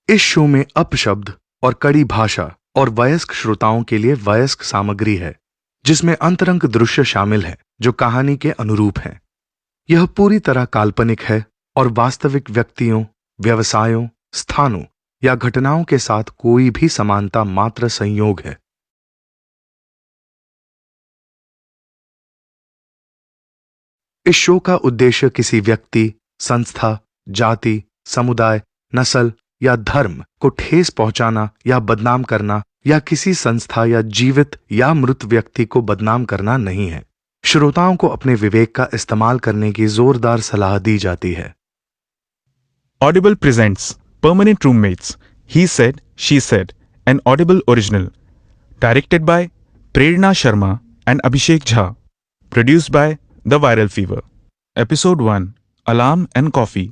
इस शो में अपशब्द और कड़ी भाषा और वयस्क श्रोताओं के लिए वयस्क सामग्री है, जिसमें अंतरंग दृश्य शामिल है जो कहानी के अनुरूप हैं। यह पूरी तरह काल्पनिक है और वास्तविक व्यक्तियों, व्यवसायों, स्थानों या घटनाओं के साथ कोई भी समानता मात्र संयोग है। इस शो का उद्देश्य किसी व्यक्ति, संस्था, जाति, समुदाय, नस्ल या धर्म को ठेस पहुंचाना या बदनाम करना या किसी संस्था या जीवित या मृत व्यक्ति को बदनाम करना नहीं है। श्रोताओं को अपने विवेक का इस्तेमाल करने की जोरदार सलाह दी जाती है। Audible presents Permanent Roommates, He Said, She Said, an Audible original. Directed by Prerna Sharma and Abhishek Jha. Produced by The Viral Fever. Episode 1, Alarm and Coffee.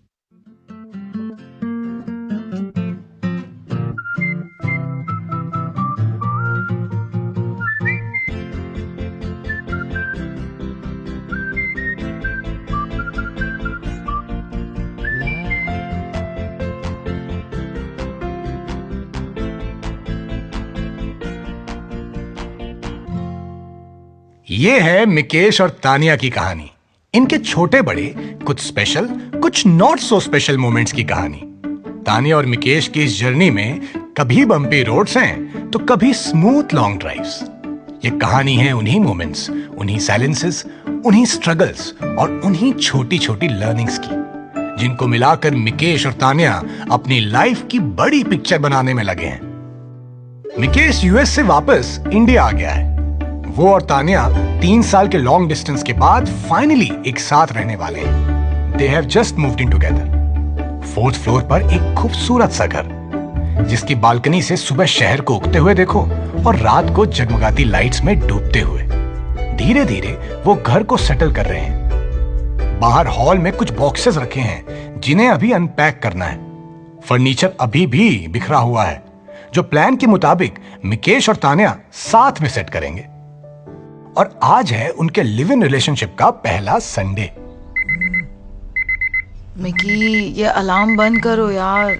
ये है मिकेश और तानिया की कहानी। इनके छोटे बड़े, कुछ स्पेशल, कुछ नॉट सो स्पेशल मोमेंट्स की कहानी। तानिया और मिकेश की इस जर्नी में कभी बम्पी रोड्स हैं तो कभी स्मूथ लॉन्ग ड्राइव्स। ये कहानी है उन्हीं मोमेंट्स, उन्हीं साइलेंसेस, उन्हीं स्ट्रगल्स और उन्हीं छोटी छोटी लर्निंग्स की, जिनको मिलाकर मिकेश और तानिया अपनी लाइफ की बड़ी पिक्चर बनाने में लगे हैं। मिकेश यूएस से वापस इंडिया आ गया है। वो और तानिया 3 साल के लॉन्ग डिस्टेंस के बाद फाइनली एक साथ रहने वाले हैं। They have just moved in together. 4th floor पर एक खूबसूरत सा घर, जिसकी बालकनी से सुबह शहर को उगते हुए देखो और रात को जगमगाती लाइट्स में डूबते हुए। धीरे धीरे वो घर को सेटल कर रहे हैं। बाहर हॉल में कुछ बॉक्सेस रखे हैं जिन्हें अभी अनपैक करना है। फर्नीचर अभी भी बिखरा हुआ है, जो प्लान के मुताबिक मिकेश और तानिया साथ में सेट करेंगे। और आज है उनके लिव इन रिलेशनशिप का पहला संडे। मिकी, ये अलार्म बंद करो यार।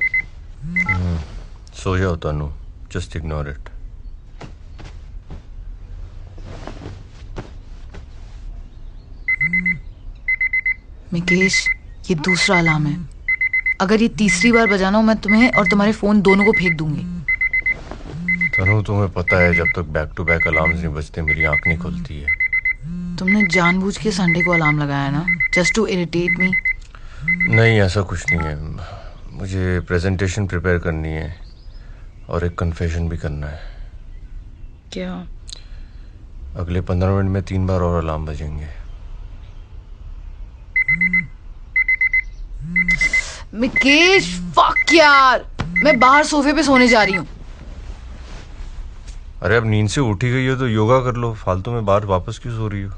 सो जाओ तनु, जस्ट इग्नोर इट। मिकेश, ये दूसरा अलार्म है। अगर ये तीसरी बार बजाना हो, मैं तुम्हें और तुम्हारे फोन दोनों को फेंक दूंगी। तनु, तुम्हें पता है जब तक बैक टू बैक अलार्म्स नहीं बजते मेरी आंख नहीं खुलती है। तुमने जानबूझ के संडे को अलार्म लगाया ना, जस्ट टू इरिटेट मी। नहीं, ऐसा कुछ नहीं है। मुझे प्रेजेंटेशन प्रिपेयर करनी है और एक कन्फेशन भी करना है। क्या? अगले 15 मिनट में 3 बार और अलार्म बजेंगे। मिकेश, फक यार, मैं बाहर सोफे पे सोने जा रही हूँ। अरे अब नींद से उठी गई हो तो योगा कर लो, फालतू में बाहर वापस क्यों सो रही हो?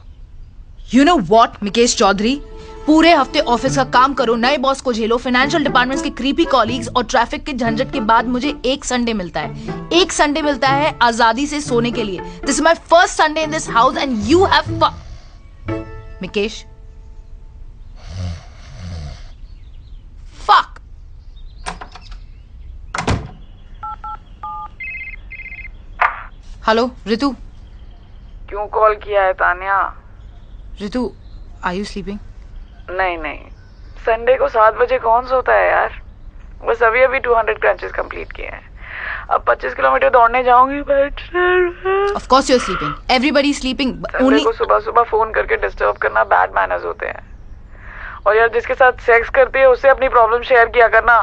You know what, Mikesh Chaudhary, पूरे हफ्ते ऑफिस का काम करो, नए बॉस को झेलो, फाइनेंशियल डिपार्टमेंट्स के क्रीपी कॉलीग्स और ट्रैफिक के झंझट के बाद मुझे एक संडे मिलता है। एक संडे मिलता है आजादी से सोने के लिए। This is my first Sunday in this house and you have Mikesh, fuck. Hello Ritu. क्यों कॉल किया है Tania? Ritu, are you sleeping? नहीं, संडे को 7 बजे कौन सोता है यार। बस अभी 200 क्रंचेस कंप्लीट किए हैं। अब 25 किलोमीटर दौड़ने जाऊंगी। Of course you're sleeping. Everybody is sleeping. Sunday को सुबह फोन करके डिस्टर्ब करना बैड मैनर्स होते हैं। और यार, जिसके साथ सेक्स करती है उससे अपनी प्रॉब्लम शेयर किया करना।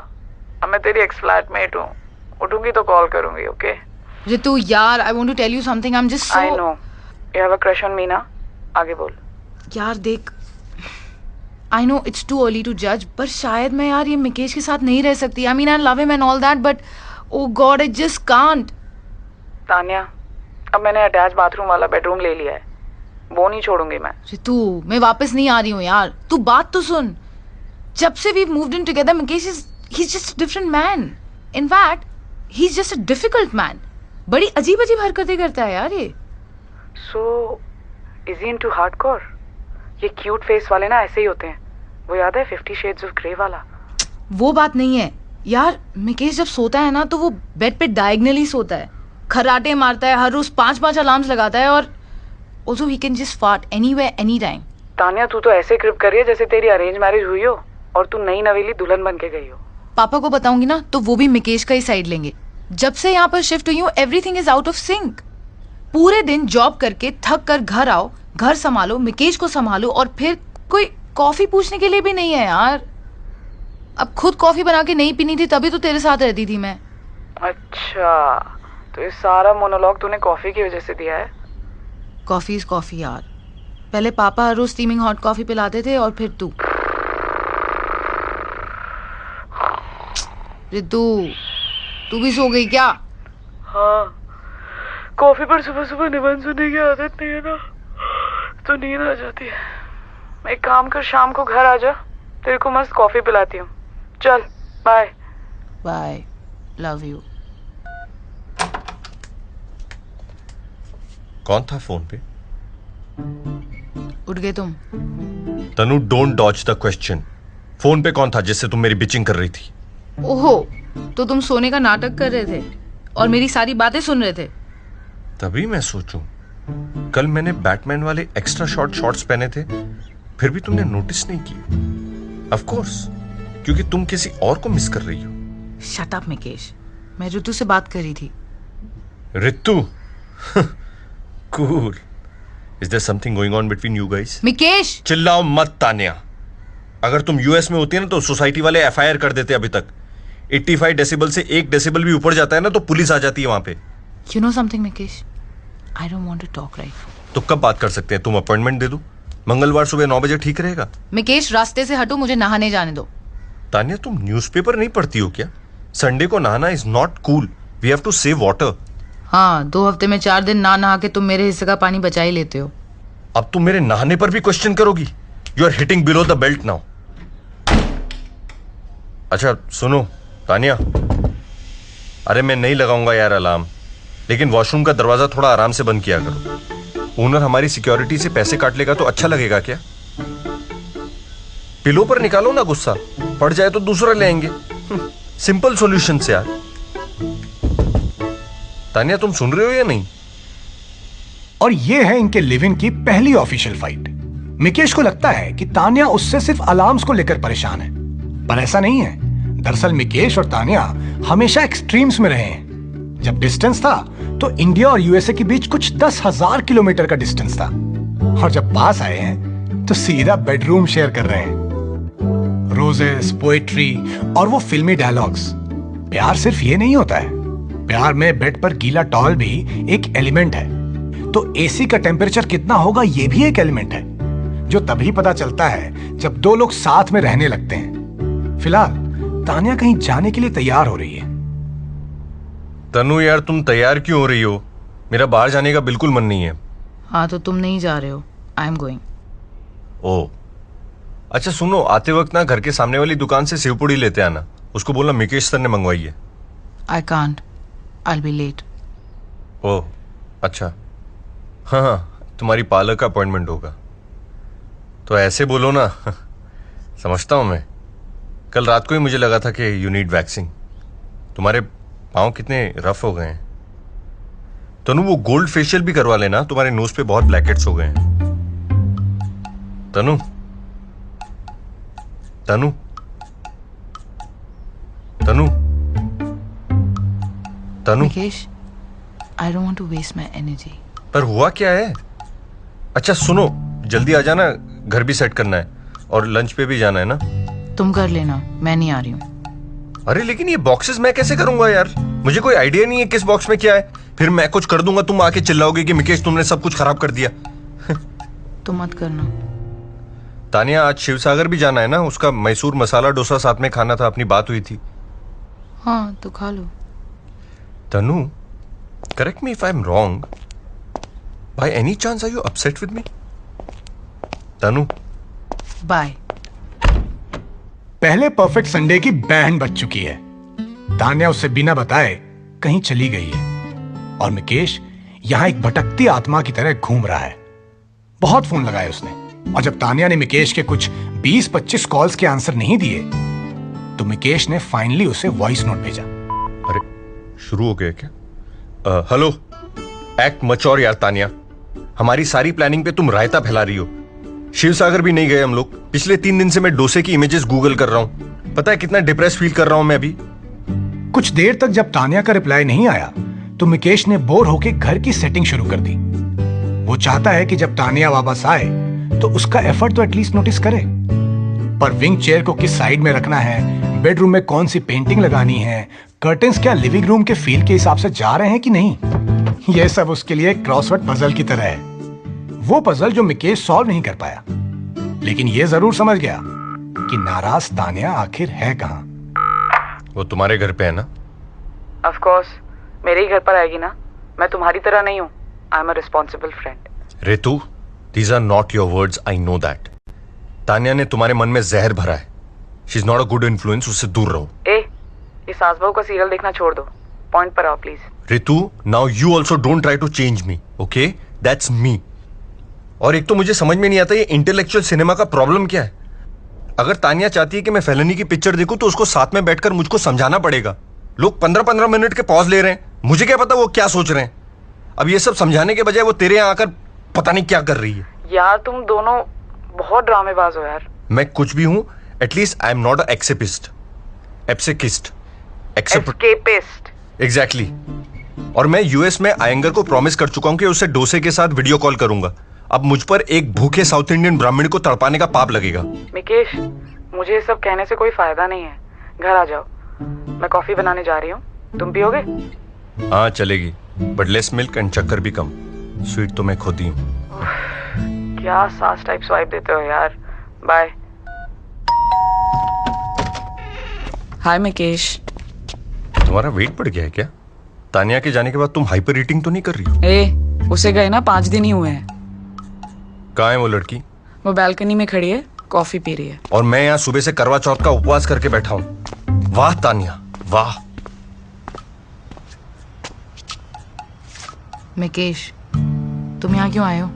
अब मैं तेरी एक्स फ्लैटमेट हूँ, उठूंगी तो कॉल करूंगी, ओके? रितु यार, I want to tell you something. I'm just so... I know. You have a crush on me ना? आगे बोल। यार देख, I know it's too early to judge, पर शायद मैं यार ये मिकेश के साथ नहीं रह सकती। I mean I love him and all that, but oh God, I just can't. Tania, अब मैंने अटैच बाथरूम वाला बेडरूम ले लिया है, वो नहीं छोड़ूंगी मैं। रितु, मैं वापस नहीं आ रही हूँ यार, तू बात तो सुन। जब से we've moved in together, Mikesh he's just a different man. In fact, he's just a difficult man. बड़ी अजीब हरकतें करता है यार ये। So, is he into hardcore? ये क्यूट फेस वाले ना ऐसे ही होते हैं। वो याद है 50 Shades of Grey वाला? वो बात नहीं है, यार मिकेश जब सोता है ना तो वो बेड पे डायगनली सोता है, खर्राटे मारता है, हर रोज 5-5 अलार्म्स लगाता है, और also he can just fart anywhere anytime. Tania तू तो ऐसे क्रिप कर रही है जैसे तेरी अरेंज मैरिज हुई हो और तू नई नवेली दुल्हन बन के गई हो। पापा को बताऊंगी ना तो वो भी मिकेश का ही साइड लेंगे। जब से यहाँ पर शिफ्ट हुई हूँ everything is out of sync. पूरे दिन जॉब करके थक कर घर आओ, घर संभालो, मिकेश को संभालो, और फिर कोई कॉफी पूछने के लिए भी नहीं है यार। अब खुद कॉफी बना के नहीं पीनी थी तभी तो तेरे साथ रहती थी मैं। अच्छा, तो ये सारा मोनोलॉग तूने कॉफी की वजह से दिया है? कॉफी इज कॉफी यार। पहले पापा हर रोज स्टीमिंग हॉट कॉफी पिलाते थे और फिर तू। रितु, तू भी सो गई क्या? हाँ, कॉफी पर सुबह सुबह निबंध सुनने की आदत नहीं है ना, तो नींद आ जाती है। एक काम कर, शाम को घर आ जा, तेरे को मस्त कॉफी पिलाती हूँ। चल बाय। Bye, love you. कौन था फोन पे? उठ गए तुम? Tanu, don't dodge the question. Phone पे कौन था जिससे तुम मेरी बिचिंग कर रही थी? ओहो, तो तुम सोने का नाटक कर रहे थे और मेरी सारी बातें सुन रहे थे। तभी मैं सोचूं, कल मैंने बैटमैन वाले एक्स्ट्रा शॉर्ट शॉर्ट्स पहने थे, फिर भी तुमने नोटिस नहीं किया। ऑफ कोर्स, क्योंकि तुम किसी और को मिस कर रही हो। शट अप मिकेश, मैं ऋतु से बात कर रही थी। Ritu? Cool. Is there something going on between you guys? Mikesh! चिल्लाओ मत तान्या। अगर तुम यूएस में होती है ना तो सोसाइटी वाले एफआईआर कर देते अभी तक। 85 डेसिबल से 1 डेसिबल भी ऊपर जाता है ना तो पुलिस आ जाती है वहां पे। You know something, Mikesh? I don't want to talk right now. तो कब बात कर सकते हैं? तुम अपॉइंटमेंट दे दो, मंगलवार सुबह 9 बजे ठीक रहेगा? मिकेश, रास्ते से हटो, मुझे नहाने जाने दो। तान्या, तुम न्यूज़पेपर नहीं पढ़ती हो क्या? संडे को नहाना is not cool. We have to save water. हाँ, 2 हफ्ते में 4 दिन ना नहा के तुम मेरे हिस्से का पानी बचा ही लेते हो। अब तुम मेरे नहाने पर भी क्वेश्चन करोगी? You are hitting below the belt now. अच्छा सुनो तान्या, अरे मैं नहीं लगाऊंगा यार अलार्म, लेकिन वॉशरूम का दरवाजा थोड़ा आराम से बंद किया करो। ओनर हमारी सिक्योरिटी से पैसे काट लेगा तो अच्छा लगेगा क्या? पिलो पर निकालो ना गुस्सा, पड़ जाए तो दूसरा ले आएंगे। सिंपल सॉल्यूशन से यार। तान्या, तुम सुन रहे हो या नहीं? और ये है इनके लिव इन की पहली ऑफिशियल फाइट। मिकेश को लगता है कि तान्या उससे सिर्फ अलार्म्स को लेकर परेशान है, पर ऐसा नहीं है। दरअसल मिकेश और तान्या हमेशा एक्सट्रीम्स में रहे हैं। जब डिस्टेंस था तो इंडिया और यूएसए के बीच कुछ 10,000 किलोमीटर का डिस्टेंस था, और जब पास आए हैं तो सीधा बेडरूम शेयर कर रहे हैं। रोजेस, पोएट्री और वो फिल्मी डायलॉग्स। प्यार सिर्फ ये नहीं होता है, प्यार में बेड पर गीला टॉवल भी एक एलिमेंट है। तो एसी का टेम्परेचर कितना होगा ये भी एक एलिमेंट है, जो तभी पता चलता है जब 2 लोग साथ में रहने लगते हैं। फिलहाल तान्या कहीं जाने के लिए तैयार हो रही है। तनु यार, तुम तैयार क्यों हो रही हो? मेरा बाहर जाने का बिल्कुल मन नहीं है। हाँ, तो तुम नहीं जा रहे हो। I am going. ओह अच्छा, सुनो, आते वक्त ना घर के सामने वाली दुकान से सेवपुड़ी लेते आना। उसको बोलना मिकेश सर ने मंगवाई है। I can't, I will be late. Oh अच्छा, हाँ हाँ, तुम्हारी पार्लर का अपॉइंटमेंट होगा तो ऐसे बोलो ना। समझता हूँ मैं। कल रात को ही मुझे लगा था कि यू नीड वैक्सिंग। तुम्हारे पाँव कितने रफ हो गए हैं। तनु, वो गोल्ड फेशियल भी करवा लेना, तुम्हारे नोज पे बहुत ब्लैकेट्स हो गए हैं। Tanu, Tanu, Tanu, Tanu. Mikesh, I don't want to waste my energy. पर हुआ क्या है? अच्छा सुनो, जल्दी आ जाना, घर भी सेट करना है और लंच पे भी जाना है ना। तुम कर लेना, मैं नहीं आ रही हूँ। अरे लेकिन ये बॉक्सेस मैं कैसे करूंगा यार? मुझे कोई आइडिया नहीं है किस बॉक्स में क्या है। फिर मैं कुछ कर दूंगा, तुम आके चिल्लाओगे कि मिकेश तुमने सब कुछ खराब कर दिया। तुम मत करना। तानिया, आज शिवसागर भी जाना है ना, उसका मैसूर मसाला डोसा साथ में खाना था, अपनी बात हुई थी। हाँ तो खा लो। Tanu, correct me if I am wrong, by any chance are you upset with me? Tanu, bye. पहले परफेक्ट संडे की बैंड बज चुकी है। तान्या उससे बिना बताए कहीं चली गई है और मिकेश यहां एक भटकती आत्मा की तरह घूम रहा है। बहुत फोन लगाए उसने, और जब तान्या ने मिकेश के कुछ 20-25 कॉल्स के आंसर नहीं दिए तो मिकेश ने फाइनली उसे वॉइस नोट भेजा। अरे शुरू हो गया क्या? हेलो, एक्ट मचोर यार तानिया। हमारी सारी प्लानिंग पे तुम रायता फैला रही हो। शिव सागर भी नहीं गए हम लोग। पिछले 3 दिन से मैं डोसे की इमेजेस गूगल कर रहा हूं। पता है कितना डिप्रेस फील कर रहा हूं मैं अभी। कुछ देर तक जब तानिया का रिप्लाई नहीं आया तो मिकेश ने बोर होकर घर की सेटिंग शुरू कर दी। वो चाहता है कि जब तानिया वापस आए तो उसका एफर्ट तो एटलीस्ट नोटिस करे। पर विंग चेयर को किस साइड में रखना है, बेडरूम में कौन सी पेंटिंग लगानी है, कर्टन्स क्या लिविंग रूम के फील के हिसाब से जा रहे हैं कि नहीं, यह सब उसके लिए क्रॉसवर्ड पजल की तरह है। वो पजल जो मिकेश सॉल्व नहीं कर पाया, लेकिन यह जरूर समझ गया कि नाराज तानिया आखिर है कहां। वो तुम्हारे घर पे है ना? ऑफ कोर्स, मेरे ही घर पर आएगी ना। मैं तुम्हारी तरह नहीं हूँ। I am a responsible friend. Ritu, these are not your words, I know that. Tania ने तुम्हारे मन में जहर भरा है। She is not a good influence, उससे दूर रहो। ये सास बहू का सीरियल देखना छोड़ दो। पॉइंट पर आओ please. Ritu, now you also don't try to change me, okay? That's me. और एक तो मुझे समझ में नहीं आता ये इंटेलेक्चुअल सिनेमा का प्रॉब्लम क्या है। अगर तानिया चाहती है कि मैं फेलनी की पिक्चर देखूं तो उसको साथ में बैठकर मुझको समझाना पड़ेगा। लोग 15-15 मिनट के पॉज ले रहे हैं, मुझे क्या पता वो क्या सोच रहे हैं। अब ये सब समझाने के बजाय वो तेरे यहाँ आकर पता नहीं क्या कर रही है। यार तुम दोनों बहुत ड्रामेबाज हो यार। मैं कुछ भी हूं, at least I am not a escapist, escapist, escapist. Exactly. और मैं यूएस में आयंगर को प्रॉमिस कर चुका हूं कि उससे डोसे के साथ वीडियो कॉल करूंगा। अब मुझ पर एक भूखे साउथ इंडियन ब्राह्मण को तड़पाने का पाप लगेगा। मिकेश, मुझे ये सब कहने से कोई फायदा नहीं है। घर आ जाओ, मैं कॉफी बनाने जा रही हूँ। तुम पियोगे? हाँ चलेगी, बट लेस मिल्क एंड शक्कर भी कम। स्वीट तो मैं खुद ही हूँ। क्या सास टाइप स्वाइप देते हो यार। बाय। हाय मिकेश। तुम्हारा वेट बढ़ गया है क्या? तानिया के जाने के बाद तुम हाइपर ईटिंग तो नहीं कर रही हो? उसे गए ना 5 दिन ही हुए हैं। कहाँ है वो लड़की? वो बालकनी में खड़ी है, कॉफी पी रही है। और मैं यहाँ सुबह से करवा चौथ का उपवास करके बैठा हूँ। वाह तानिया, वाह। मिकेश, तुम यहाँ क्यों आए हो?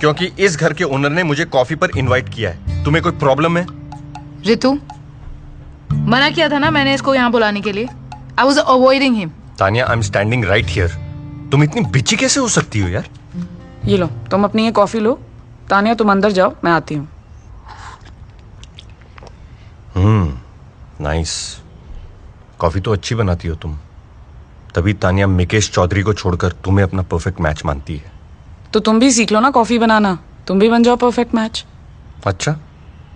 क्योंकि इस घर के ओनर ने मुझे कॉफी पर इनवाइट किया है। तुम्हें कोई प्रॉब्लम है? रितु, मना किया था ना मैंने इसको यहाँ बुलाने के लिए। I was avoiding him. Tania, I am standing right here. तुम इतनी बिची कैसे हो सकती हो यार? ये लो, तुम अपनी ये कॉफी लो। तानिया तुम अंदर जाओ, मैं आती हूँ। नाइस। कॉफी तो अच्छी बनाती हो तुम। तभी तानिया मिकेश चौधरी को छोड़कर तुम्हें अपना परफेक्ट मैच मानती है। तो तुम भी सीख लो ना कॉफी बनाना, तुम भी बन जाओ परफेक्ट मैच। अच्छा,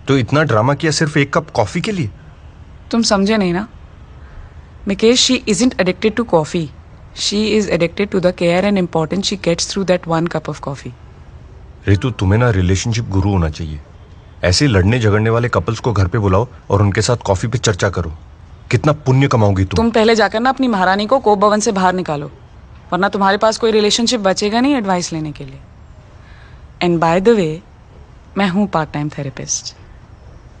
तो इतना ड्रामा किया सिर्फ एक कप कॉफी के लिए? तुम समझे नहीं ना Mikesh, she isn't addicted to coffee, she is addicted to the care and importance she gets through that 1 cup of coffee. Ritu, तुम्हें ना रिलेशनशिप गुरु होना चाहिए। ऐसे लड़ने झगड़ने वाले कपल्स को घर पे बुलाओ और उनके साथ कॉफी पे चर्चा करो। कितना पुण्य कमाओगी तुम पहले जाकर ना अपनी महारानी को कोप भवन से बाहर निकालो, वरना तुम्हारे पास कोई रिलेशनशिप बचेगा नहीं एडवाइस लेने के लिए। एंड बाय द वे, मैं हूँ part time therapist.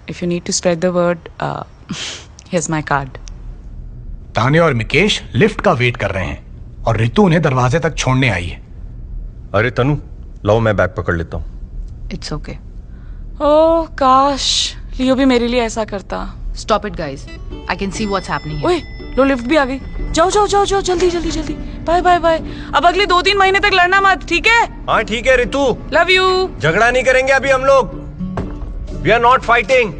If you need to spread the word, here's my card. Tania और मिकेश लिफ्ट का वेट कर रहे हैं और रितु उन्हें दरवाजे तक छोड़ने आई है। अरे तनु, लाओ मैं बैग पकड़ लेता हूँ। It's okay. ओह काश लियो भी मेरे लिए ऐसा करता। Stop it guys, I can see what's happening. ओए लो, लिफ्ट भी आ गई। जाओ जाओ जाओ जाओ, जल्दी जल्दी जल्दी। Bye bye bye. अब अगले 2-3 महीने तक लड़ना मत, ठीक है? हाँ ठीक है रितु, लव यू। झगड़ा नहीं करेंगे अभी हम लोग। We are not fighting,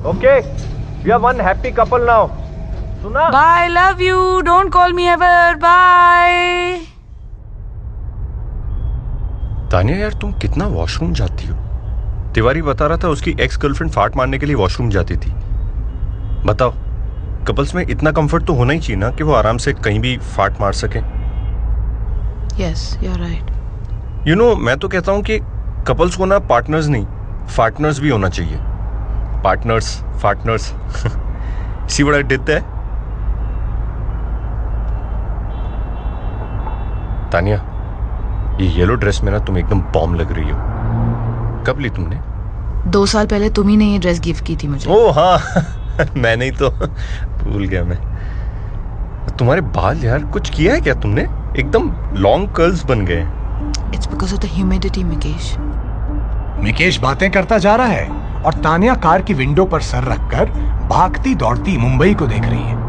okay? We are one happy couple now. सुना? Bye, love you, don't call me ever, bye. Taniya यार, तुम कितना वॉशरूम जाती हो? तिवारी बता रहा था उसकी एक्स गर्लफ्रेंड फाट मारने के लिए वॉशरूम जाती थी। बताओ, कपल्स में इतना कंफर्ट तो होना ही चाहिए ना कि वो आराम से कहीं भी फाट मार सके। Yes, you are right. You know, मैं तो कहता हूं कि कपल्स को ना पार्टनर्स नहीं, फार्टनर्स भी होना चाहिए। पार्टनर्स, फार्टनर्स। See what I did there? Taniya, ये येलो ड्रेस में ना तुम एकदम बॉम्ब लग रही हो। कब ली तुमने? 2 साल पहले तुम ही ने ये ड्रेस गिफ्ट की थी मुझे। ओ हाँ, मैंने ही तो भूल गया मैं। तुम्हारे बाल यार, कुछ किया है क्या तुमने? एकदम लॉन्ग कर्ल्स बन गए। It's because of the humidity Mikesh. Mikesh बातें करता जा रहा है और तानिया कार की विंडो पर सर रखकर भागती दौड़ती मुंबई को देख रही है।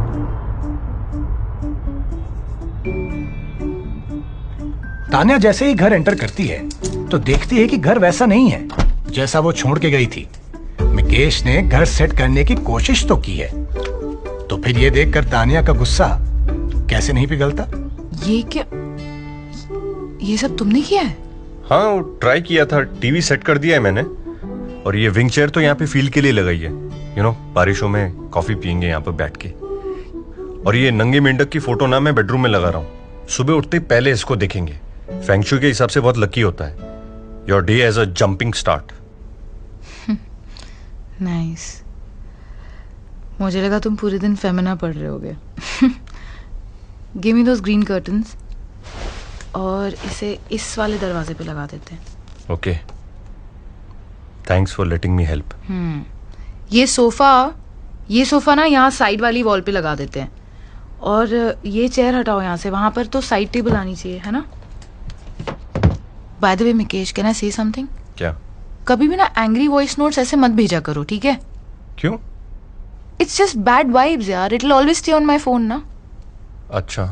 तान्या जैसे ही घर एंटर करती है तो देखती है कि घर वैसा नहीं है जैसा वो छोड़ के गई थी। मिकेश ने घर सेट करने की कोशिश तो की है, तो फिर ये देखकर तान्या का गुस्सा कैसे नहीं पिघलता। ये क्या, ये सब तुमने किया है? हाँ, वो ट्राई किया था, टीवी सेट कर दिया है मैंने। और ये विंग चेयर तो यहाँ पे फील के लिए लगाई है, बारिशों में कॉफी पियेंगे यहाँ पे बैठ के। और ये नंगे मेंढक की फोटो ना मैं बेडरूम में लगा रहा हूँ, सुबह उठते ही पहले इसको देखेंगे। फेंगशुई के हिसाब से बहुत लकी होता है। Your day as a jumping start. Nice. मुझे लगा तुम पूरे दिन फेमिना पढ़ रहे होगे। Give me those green curtains और इसे इस वाले दरवाजे पे लगा देते हैं। Okay, thanks for letting me help. ये सोफा ना यहाँ साइड वाली वॉल पे लगा देते हैं, और ये चेयर हटाओ यहाँ से, वहां पर तो साइड टेबल आनी चाहिए, है ना? By the way Mikesh, can I से समथिंग? क्या? कभी भी ना एंग्री वॉइस नोट्स ऐसे मत भेजा करो, ठीक है? क्यों? इट्स जस्ट बैड वाइब्स यार, it will always stay on my phone ना। अच्छा।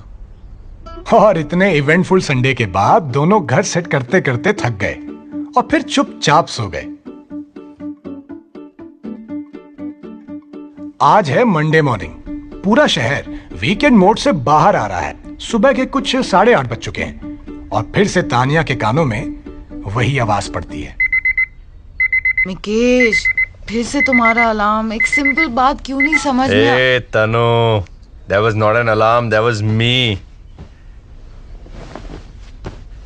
और इतने इवेंटफुल संडे के बाद दोनों घर सेट करते करते थक गए और फिर चुपचाप सो गए। आज है मंडे मॉर्निंग। पूरा शहर वीकेंड मोड से बाहर आ रहा है। सुबह के कुछ 8:30 बज चुके हैं और फिर से तानिया के कानों में वही आवाज पड़ती है। मिकेश, फिर से तुम्हारा अलार्म। एक सिंपल बात क्यों नहीं समझ में? ए Tanu, that was not an alarm, that was me.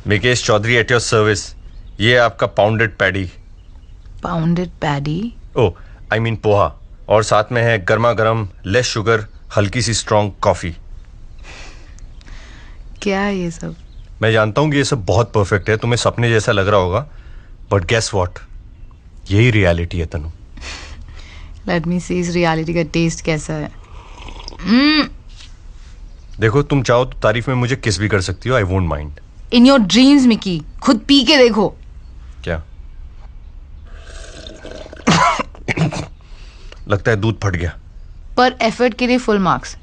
Mikesh Chaudhary at your service. ये आपका pounded paddy. Pounded paddy? Oh, I mean poha. और साथ में है गर्मा गर्म, लेस शुगर, हल्की सी स्ट्रॉन्ग कॉफी। क्या है ये सब? मैं जानता हूँ कि ये सब बहुत परफेक्ट है, तुम्हें सपने जैसा लग रहा होगा, बट गेस व्हाट, यही रियलिटी है तनु। लेट मी सी इस रियलिटी का टेस्ट कैसा है। देखो, तुम चाहो तो तारीफ में मुझे किस भी कर सकती हो, I won't mind. In your dreams Mickey, खुद पी के देखो। क्या? लगता है दूध फट गया। पर एफर्ट के लिए फुल मार्क्स।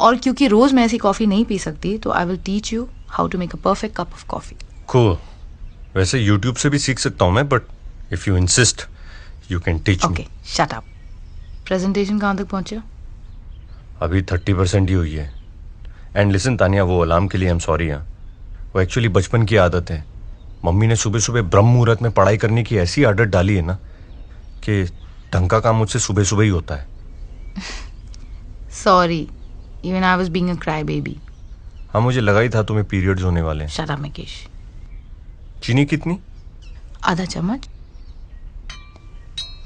और क्योंकि रोज मैं ऐसी कॉफी नहीं पी सकती, तो I will teach you how to make a perfect cup of coffee. Cool. वैसे YouTube से भी सीख सकता हूँ मैं, but if you insist you can teach me. Okay, shut up. Presentation कहाँ तक पहुंचे? अभी 30% ही हुई है। एंड लिसन तानिया, वो अलार्म के लिए आई एम सॉरी। हाँ, वो एक्चुअली बचपन की आदत है। मम्मी ने सुबह सुबह ब्रह्म मुहूर्त में पढ़ाई करने की ऐसी आदत डाली है ना कि ढंग का काम मुझसे सुबह सुबह ही होता है। Sorry, even I was being a cry baby. हाँ, मुझे लगा ही था तुम्हें पीरियड्स होने वाले हैं। Shut up Mikesh. चीनी कितनी? आधा चम्मच।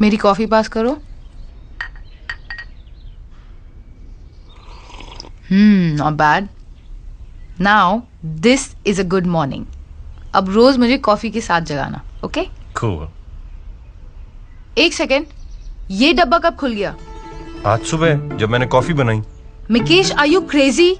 मेरी कॉफी पास करो। Not bad. Now this is a good morning. अब रोज मुझे कॉफी के साथ जगाना, ओके? कूल। एक सेकेंड, ये डब्बा कब खुल गया? आज सुबह जब मैंने कॉफी बनाई। Mikesh, are you crazy?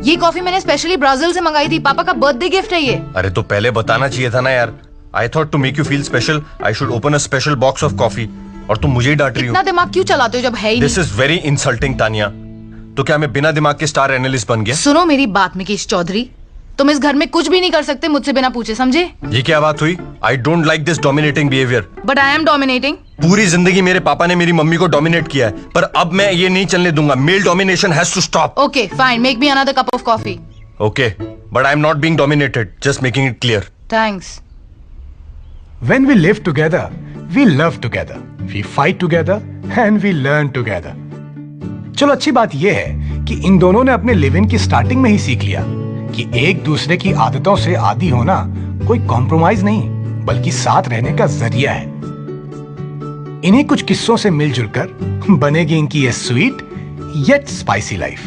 ये कॉफी मैंने स्पेशली ब्राजील से मंगाई थी, पापा का बर्थडे गिफ्ट है ये। अरे तो पहले बताना चाहिए था ना यार। I thought to make you feel special I should open a special box of coffee, और तुम मुझे ही डांट रही हो। इतना दिमाग क्यों चलाते हो जब है ही this is very insulting Taniya. तो क्या मैं बिना दिमाग के स्टार एनालिस्ट बन गया? सुनो मेरी बात मिकेश चौधरी, तुम इस घर में कुछ भी नहीं कर सकते मुझसे बिना पूछे, समझे? ये क्या बात हुई? I don't like this dominating behaviour. But I M dominating. पूरी जिंदगी मेरे पापा ने मेरी मम्मी को डोमिनेट किया है, पर अब मैं ये नहीं चलने दूंगा। Male domination has to stop. Okay fine, make me another cup of coffee. Okay, but I am not being dominated, just making it clear. Thanks. When we live together, we love together, we fight together and we learn together. चलो, अच्छी बात यह है कि इन दोनों ने अपने live in की स्टार्टिंग में ही सीख लिया कि एक दूसरे की आदतों से आदी होना कोई कॉम्प्रोमाइज नहीं, बल्कि साथ रहने का जरिया है। इन्हीं कुछ किस्सों से मिलजुल कर बनेगी इनकी ये स्वीट येट स्पाइसी लाइफ।